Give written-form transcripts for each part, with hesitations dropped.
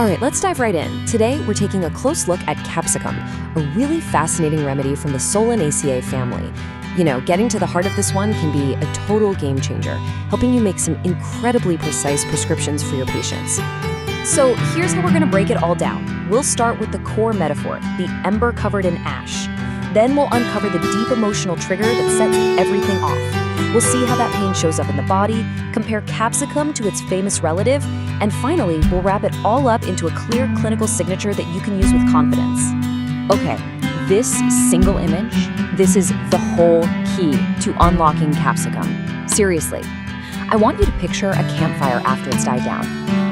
All right, let's dive right in. Today, we're taking a close look at capsicum, a really fascinating remedy from the Solanaceae family. You know, getting to the heart of this one can be a total game changer, helping you make some incredibly precise prescriptions for your patients. So here's how we're going to break it all down. We'll start with the core metaphor, the ember covered in ash. Then we'll uncover the deep emotional trigger that sets everything off. We'll see how that pain shows up in the body, compare capsicum to its famous relative, and finally, we'll wrap it all up into a clear clinical signature that you can use with confidence. Okay, this single image, this is the whole key to unlocking capsicum. Seriously, I want you to picture a campfire after it's died down.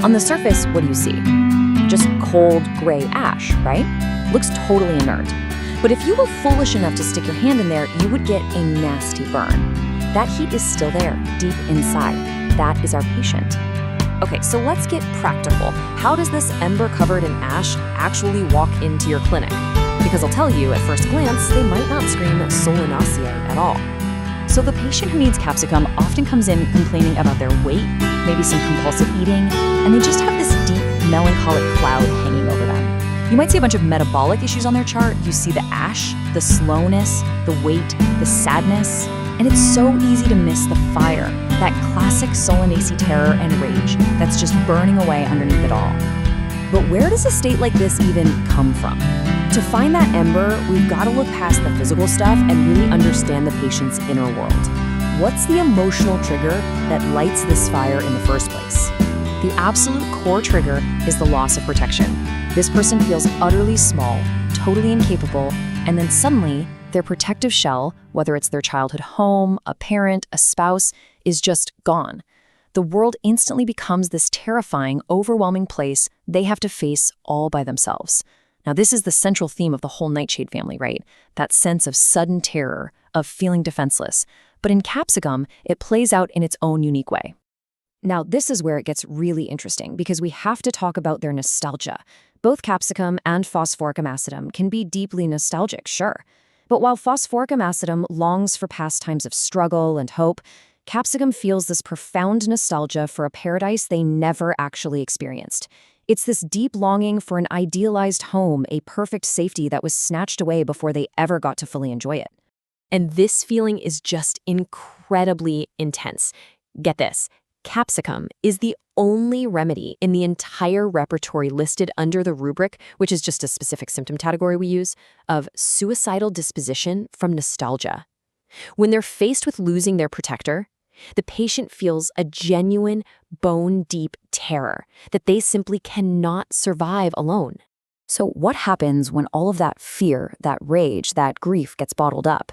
On the surface, what do you see? Just cold, gray ash, right? Looks totally inert. But if you were foolish enough to stick your hand in there, you would get a nasty burn. That heat is still there, deep inside. That is our patient. Okay, so let's get practical. How does this ember covered in ash actually walk into your clinic? Because I'll tell you, at first glance, they might not scream Solanaceae at all. So the patient who needs capsicum often comes in complaining about their weight, maybe some compulsive eating, and they just have this deep, melancholic cloud hanging over them. You might see a bunch of metabolic issues on their chart. You see the ash, the slowness, the weight, the sadness, and it's so easy to miss the fire, that classic Solanaceae terror and rage that's just burning away underneath it all. But where does a state like this even come from? To find that ember, we've got to look past the physical stuff and really understand the patient's inner world. What's the emotional trigger that lights this fire in the first place? The absolute core trigger is the loss of protection. This person feels utterly small, totally incapable, and then suddenly, their protective shell, whether it's their childhood home, a parent, a spouse, is just gone. The world instantly becomes this terrifying, overwhelming place they have to face all by themselves. Now, this is the central theme of the whole nightshade family, right? That sense of sudden terror, of feeling defenseless. But in capsicum, it plays out in its own unique way. Now, this is where it gets really interesting because we have to talk about their nostalgia. Both capsicum and phosphoricum acidum can be deeply nostalgic, sure. But while phosphoricum acidum longs for past times of struggle and hope, capsicum feels this profound nostalgia for a paradise they never actually experienced. It's this deep longing for an idealized home, a perfect safety that was snatched away before they ever got to fully enjoy it. And this feeling is just incredibly intense. Get this. Capsicum is the only remedy in the entire repertory listed under the rubric, which is just a specific symptom category we use, of suicidal disposition from nostalgia. When they're faced with losing their protector, the patient feels a genuine, bone-deep terror that they simply cannot survive alone. So what happens when all of that fear, that rage, that grief gets bottled up?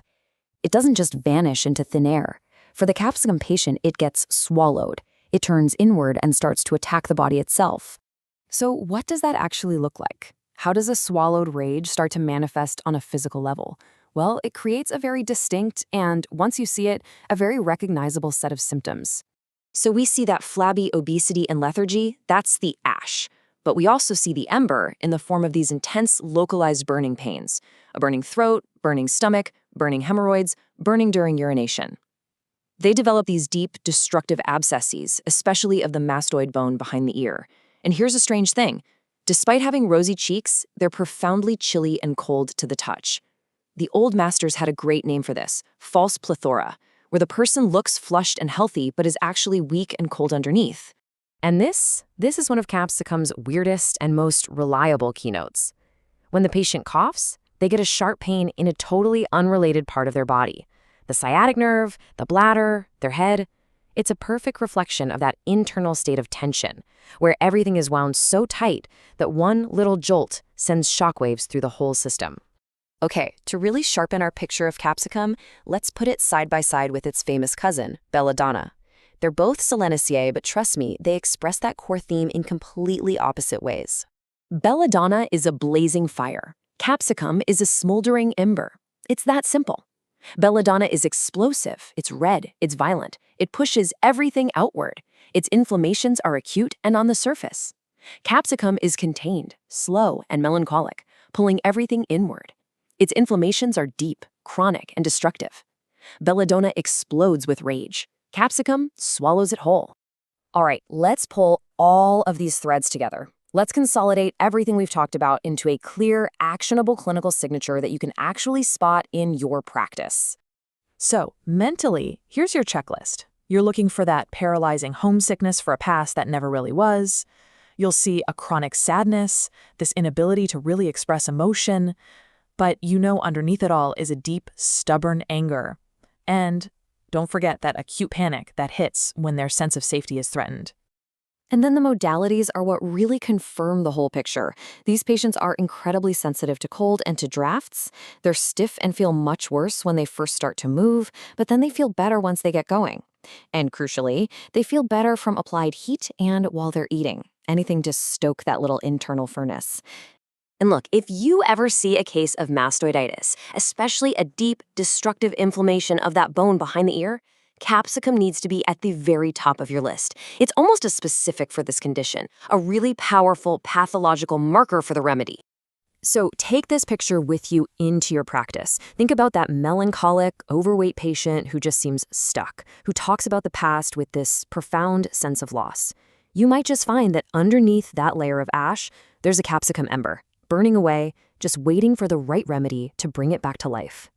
It doesn't just vanish into thin air. For the capsicum patient, it gets swallowed. It turns inward and starts to attack the body itself. So what does that actually look like? How does a swallowed rage start to manifest on a physical level? Well, it creates a very distinct and, once you see it, a very recognizable set of symptoms. So we see that flabby obesity and lethargy, that's the ash. But we also see the ember in the form of these intense localized burning pains. A burning throat, burning stomach, burning hemorrhoids, burning during urination. They develop these deep, destructive abscesses, especially of the mastoid bone behind the ear. And here's a strange thing. Despite having rosy cheeks, they're profoundly chilly and cold to the touch. The old masters had a great name for this, false plethora, where the person looks flushed and healthy but is actually weak and cold underneath. And this is one of capsicum's weirdest and most reliable keynotes. When the patient coughs, they get a sharp pain in a totally unrelated part of their body. The sciatic nerve, the bladder, their head. It's a perfect reflection of that internal state of tension, where everything is wound so tight that one little jolt sends shockwaves through the whole system. Okay, to really sharpen our picture of capsicum, let's put it side by side with its famous cousin, belladonna. They're both Solanaceae, but trust me, they express that core theme in completely opposite ways. Belladonna is a blazing fire. Capsicum is a smoldering ember. It's that simple. Belladonna is explosive, it's red, it's violent, it pushes everything outward. Its inflammations are acute and on the surface. Capsicum is contained, slow, and melancholic, pulling everything inward. Its inflammations are deep, chronic, and destructive. Belladonna explodes with rage. Capsicum swallows it whole. All right, let's pull all of these threads together. Let's consolidate everything we've talked about into a clear, actionable clinical signature that you can actually spot in your practice. So, mentally, here's your checklist. You're looking for that paralyzing homesickness for a past that never really was. You'll see a chronic sadness, this inability to really express emotion, but underneath it all is a deep, stubborn anger. And don't forget that acute panic that hits when their sense of safety is threatened. And then the modalities are what really confirm the whole picture. These patients are incredibly sensitive to cold and to drafts. They're stiff and feel much worse when they first start to move, but then they feel better once they get going. And crucially, they feel better from applied heat and while they're eating. Anything to stoke that little internal furnace. And look, if you ever see a case of mastoiditis, especially a deep, destructive inflammation of that bone behind the ear, capsicum needs to be at the very top of your list. It's almost as specific for this condition, a really powerful pathological marker for the remedy. So take this picture with you into your practice. Think about that melancholic, overweight patient who just seems stuck, who talks about the past with this profound sense of loss. You might just find that underneath that layer of ash, there's a capsicum ember, burning away, just waiting for the right remedy to bring it back to life.